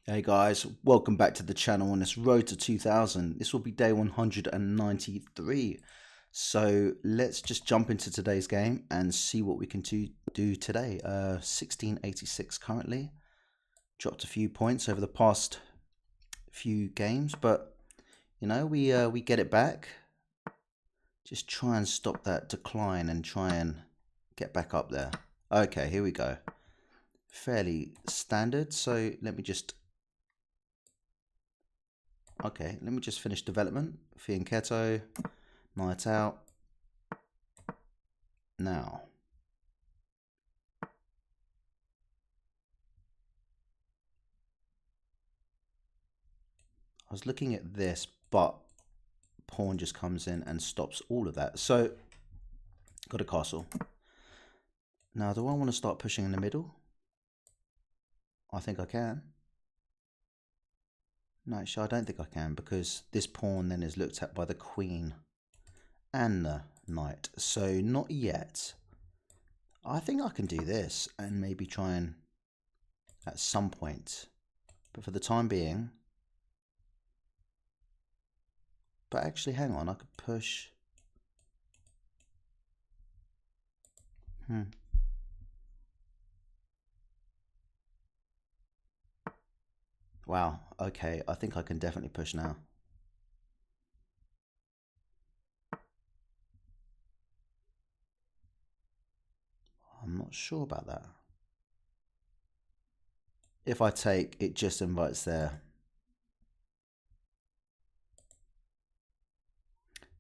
Hey guys, welcome back to the channel on this road to 2000. This will be day 193. So let's just jump into today's game and see what we can do today. 1686 currently. Dropped a few points over the past few games, but we get it back. Just try and stop that decline and try and get back up there. Okay, here we go. Fairly standard. So let me just finish development. Fianchetto, night out. Now, I was looking at this, but pawn just comes in and stops all of that. So, got a castle. Now, do I want to start pushing in the middle? I think I can. No, actually, I don't think I can because this pawn then is looked at by the queen and the knight. So, not yet. I think I can do this and maybe try and at some point. But for the time being... But actually, hang on, I could push... Wow, okay, I think I can definitely push now. I'm not sure about that. If I take, it just invites their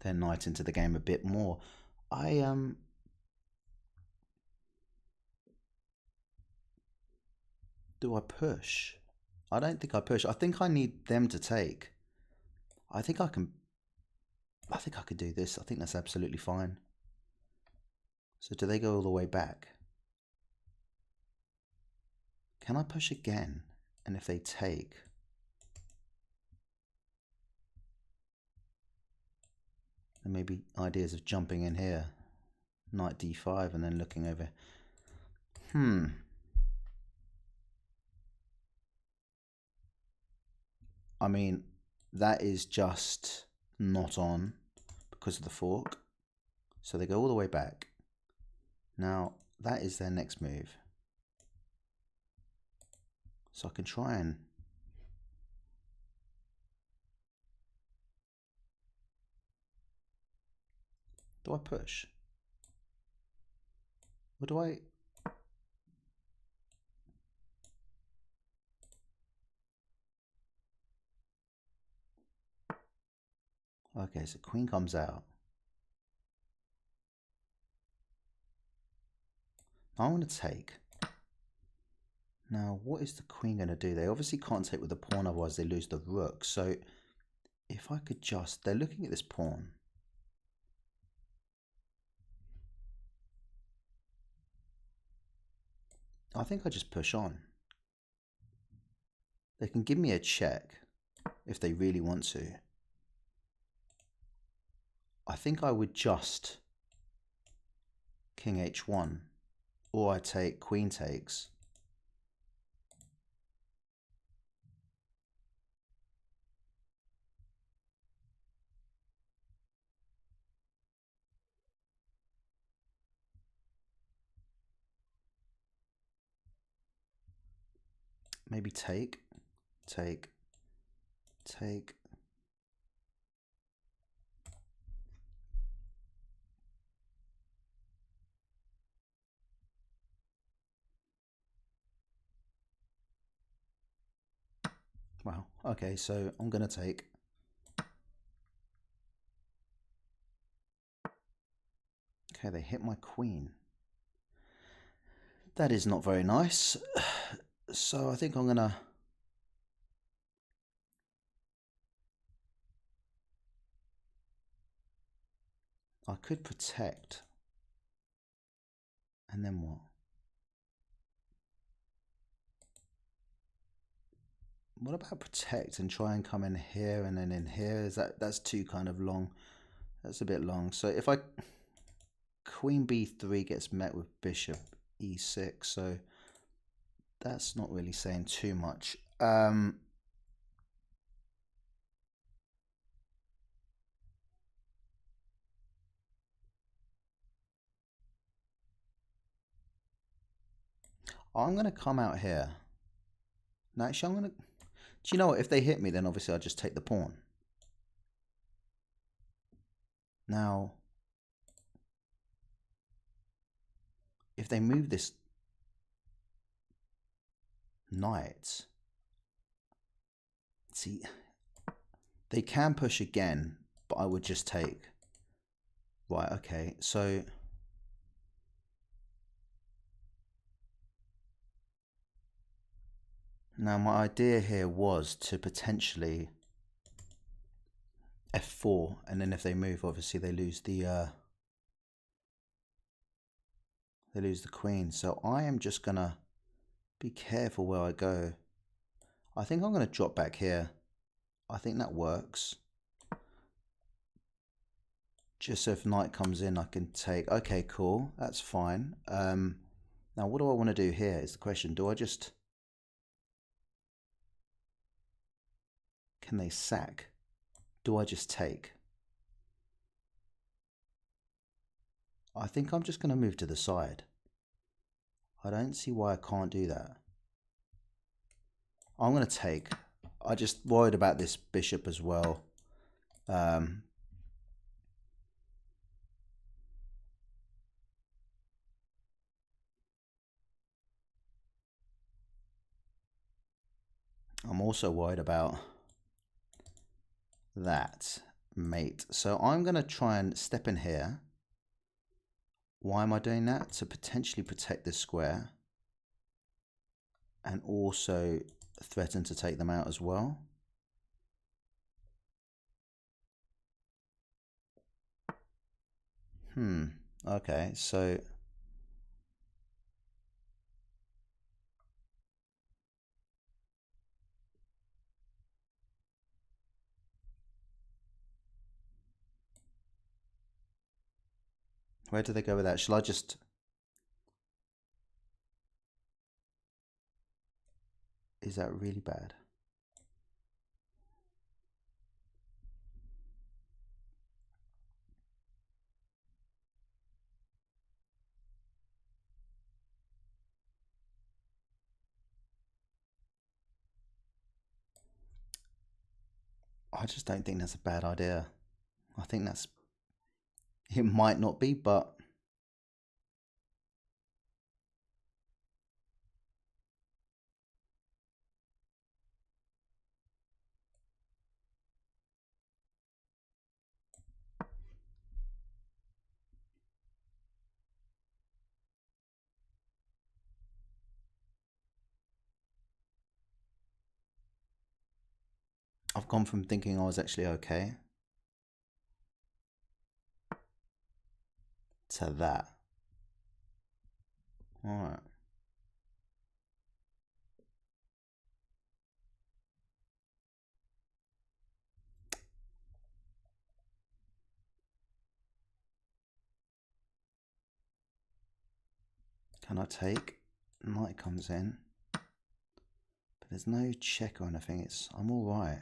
knight into the game a bit more. Do I push? I don't think I push. I think I need them to take. I think I can do this. I think that's absolutely fine. So do they go all the way back? Can I push again? And if they take... There may be ideas of jumping in here. Knight d5 and then looking over. I mean, that is just not on because of the fork. So they go all the way back. Now, that is their next move. So I can try and... Do I push? Or do I... Okay, so queen comes out. I want to take. Now, what is the queen going to do? They obviously can't take with the pawn, otherwise they lose the rook. So, if I could just... They're looking at this pawn. I think I just push on. They can give me a check if they really want to. I think I would just king h1, or I take queen takes. Maybe take. Wow, okay, so I'm going to take. Okay, they hit my queen. That is not very nice. So I think I'm going to... I could protect. And then what? What about protect and try and come in here and then in here? That's too kind of long. That's a bit long. So if I... Queen b3 gets met with bishop e6, so that's not really saying too much. Um, I'm going to come out here. No, actually, I'm going to... Do you know what? If they hit me, then obviously I'll just take the pawn. Now, if they move this knight... See, they can push again, but I would just take... Right, okay, so... Now, my idea here was to potentially f4, and then if they move, obviously they lose the queen. So I am just gonna be careful where I go. I think I'm gonna drop back here. I think that works. Just so if knight comes in, I can take. Okay, cool. That's fine. Now, what do I want to do here? Is the question. Do I just... Can they sack? Do I just take? I think I'm just going to move to the side. I don't see why I can't do that. I'm going to take. I just worried about this bishop as well. I'm also worried about that mate. So I'm going to try and step in here. Why am I doing that? To potentially protect this square and also threaten to take them out as well. Okay, so where do they go with that? Shall I just... Is that really bad? I just don't think that's a bad idea. I think that's... It might not be, but... I've gone from thinking I was actually okay to that. Alright. Can I take? Knight comes in. But there's no check or anything. I'm alright.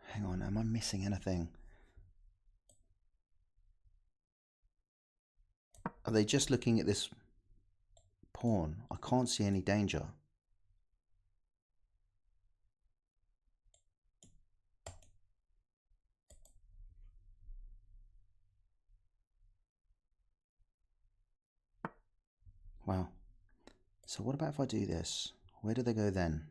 Hang on, am I missing anything? Are they just looking at this pawn? I can't see any danger. Wow. So what about if I do this? Where do they go then?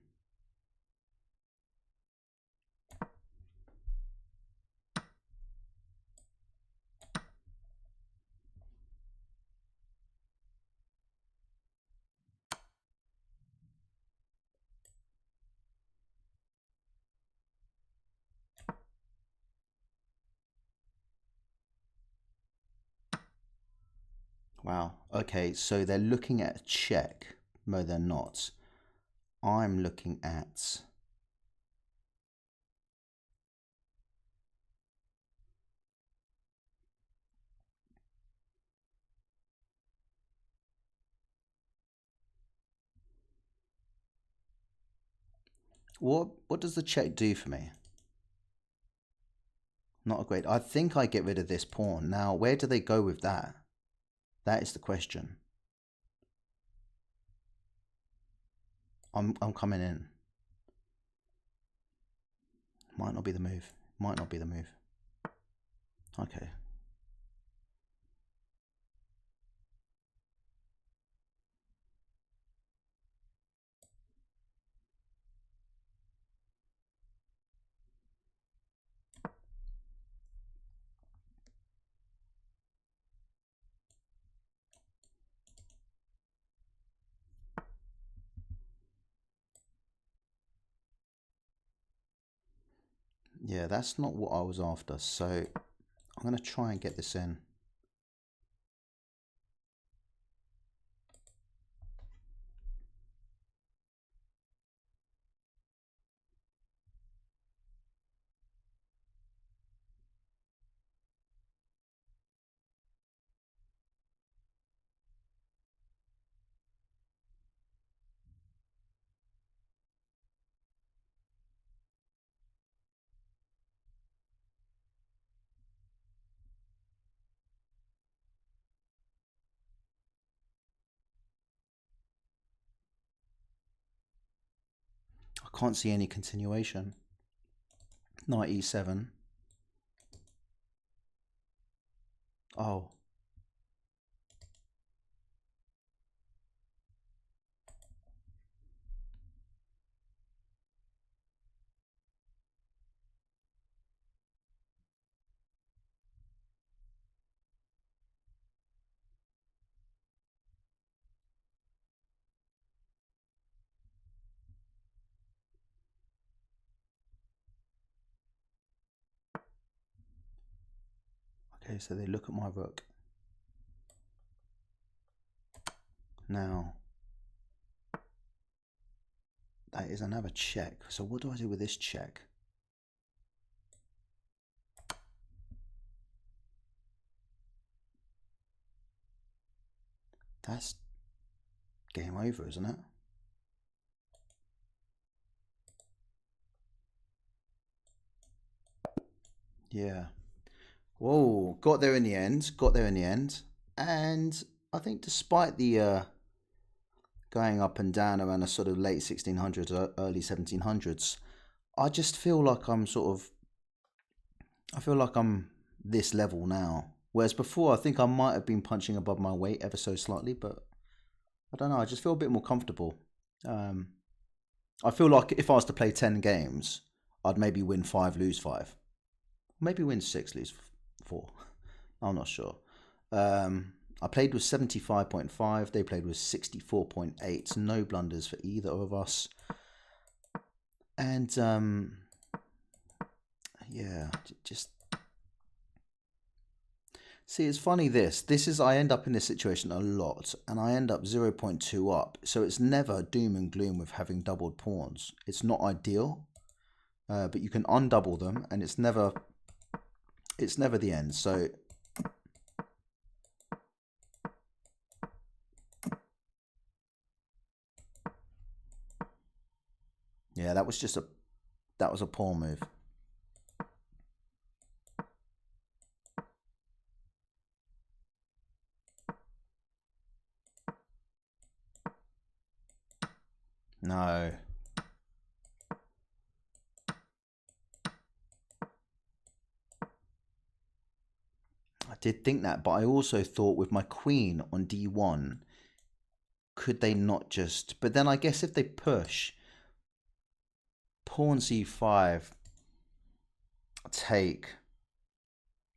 Wow. Okay, so they're looking at a check. No, they're not. I'm looking at... What does the check do for me? Not a great... I think I get rid of this pawn. Now, where do they go with that? That is the question. I'm coming in. Might not be the move. Might not be the move. Okay. Yeah, that's not what I was after. So I'm going to try and get this in. I can't see any continuation. Knight e7. Oh. Okay, so they look at my rook. Now, that is another check. So what do I do with this check? That's game over, isn't it? Yeah. Whoa, got there in the end. Got there in the end. And I think despite the going up and down around the sort of late 1600s, early 1700s, I just feel like I'm I feel like I'm this level now. Whereas before, I think I might have been punching above my weight ever so slightly, but I don't know. I just feel a bit more comfortable. I feel like if I was to play 10 games, I'd maybe win 5, lose 5. Maybe win 6, lose 4. I'm not sure. I played with 75.5. They played with 64.8. No blunders for either of us. And yeah, just see, it's funny this is I end up in this situation a lot, and I end up 0.2 up, so it's never doom and gloom with having doubled pawns. It's not ideal, but you can undouble them, and it's never the end. So yeah, that was a pawn move. No. I did think that, but I also thought with my queen on d1, could they not just... But then I guess if they push, pawn c5, take,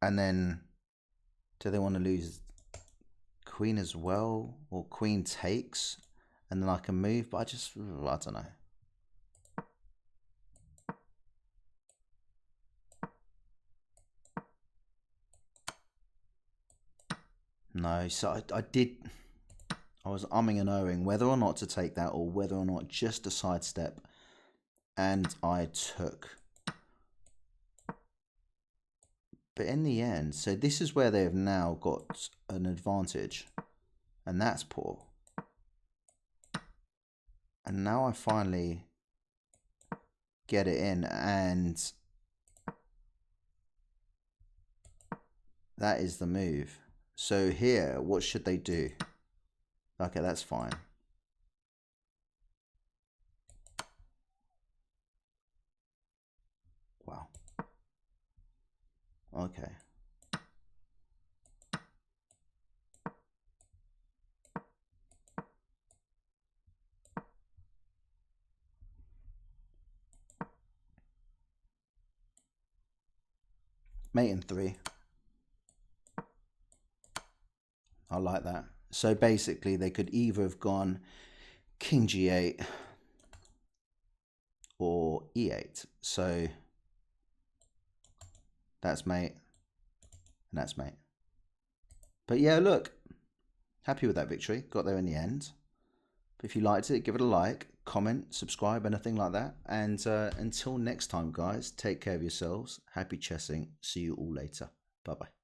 and then do they want to lose queen as well? Or queen takes, and then I can move, but I don't know. No, so I was umming and ahhing whether or not to take that or whether or not just to sidestep, and I took. But in the end, so this is where they have now got an advantage, and that's poor. And now I finally get it in, and that is the move. So here, what should they do? Okay, that's fine. Wow. Okay. Mate in 3. I like that. So basically, they could either have gone King G8 or E8. So that's mate, and that's mate. But yeah, look, happy with that victory. Got there in the end. But if you liked it, give it a like, comment, subscribe, anything like that. And until next time, guys, take care of yourselves. Happy chessing. See you all later. Bye-bye.